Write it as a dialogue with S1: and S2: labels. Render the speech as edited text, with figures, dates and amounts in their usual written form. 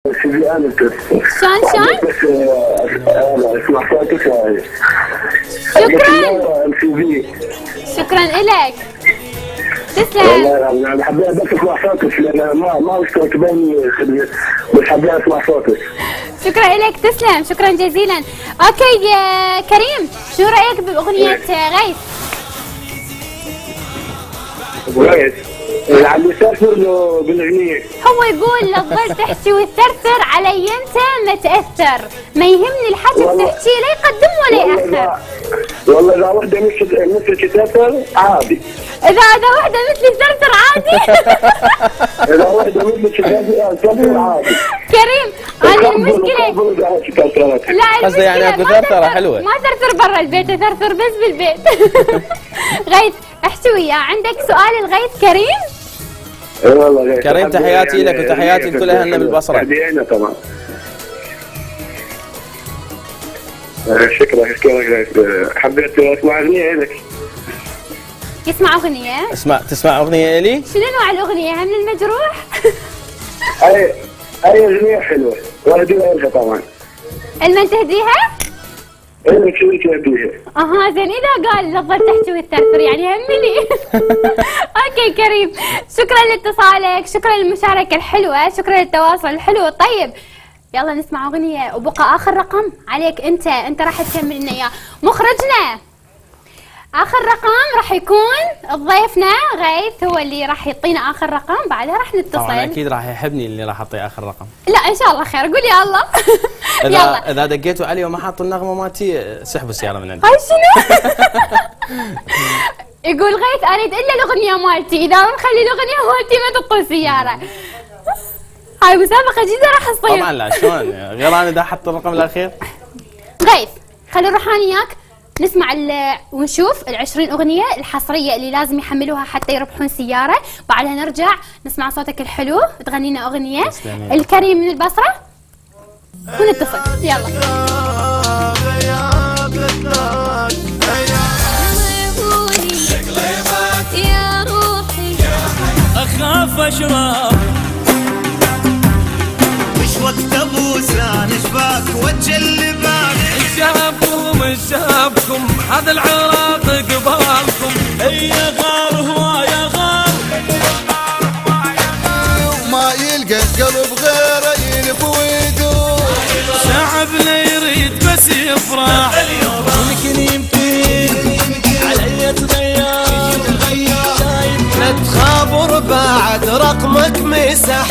S1: شلون؟
S2: اسمع صوتك شوي.
S1: شكرا إلك. تسلم.
S2: والله انا حبيت بس اسمع صوتك لان ما وصلت بيني بس حبيت اسمع صوتك.
S1: شكرا لك. تسلم. شكرا جزيلا. اوكي يا كريم، شو رايك باغنيه غيث؟
S2: غيث اللي عم يسافر له بالاغنيه.
S1: هو يقول لا تظل تحكي وتثرثر علي انت ما تاثر، ما يهمني الحكي بتحكي لا يقدم ولا ياخر.
S2: والله اذا وحده مثلك تثرثر عادي.
S1: اذا وحده مثلي تثرثر عادي.
S2: اذا وحده مثلك تثرثر عادي.
S1: كريم انا المشكله
S3: لا قصدي يعني اكو ثرثره حلوه،
S1: ما ثرثر برا البيت، ثرثر بس بالبيت. غيث احكي وياه. عندك سؤال الغيث كريم؟
S2: اي والله غيث.
S3: كريم تحياتي لك وتحياتي لكل اهلنا بالبصره.
S2: هدينا طبعا. شكرا غيث. حبيت اسمع اغنيه لك.
S1: يسمع اغنيه؟
S3: تسمع اغنيه الي؟
S1: شنو نوع الاغنيه؟ هم المجروح؟
S2: اي اغنيه حلوه واهديها لك طبعا.
S1: المن تهديها؟
S2: لك شو تهديها؟
S1: اها زين اذا قال لا تظل تحكي وتثرثر يعني همني. اوكي كريم، شكرا لاتصالك، شكرا للمشاركه الحلوه، شكرا للتواصل الحلو. طيب يلا نسمع اغنيه وبقى اخر رقم عليك انت راح تكمل لنا اياه مخرجنا. اخر رقم راح يكون ضيفنا غيث، هو اللي راح يعطينا اخر رقم، بعدها راح نتصل.
S3: طبعا اكيد راح يحبني اللي راح اعطيه اخر رقم.
S1: لا ان شاء الله خير، قول يا الله.
S3: اذا دقيتوا علي وما حطوا النغمه مالتي سحبوا السياره من عندي.
S1: هاي شنو؟ يقول غيث اريد الا الاغنيه مالتي، اذا ما نخلي الاغنيه مالتي ما تطل سياره. هاي مسابقه جديده راح تصير.
S3: طبعا لا شلون غير انا اذا حط الرقم الاخير.
S1: غيث خلي نروح انا وياك نسمع ونشوف ال20 اغنيه الحصريه اللي لازم يحملوها حتى يربحون سياره، بعدها نرجع نسمع صوتك الحلو تغني لنا اغنيه الكريم من البصره ونتصل. يلا.
S4: يا روحي اخاف اشرب مش وقت ابوس انا اشباك وجه اللي بالي. شابكم هذا العراق قبالكم. يا غار هو يا غار ما يلقى القلب غيره يلف ويدور. شعبنا يريد بس يفرح، يمكن علي تغير. لا تخابر بعد رقمك مسح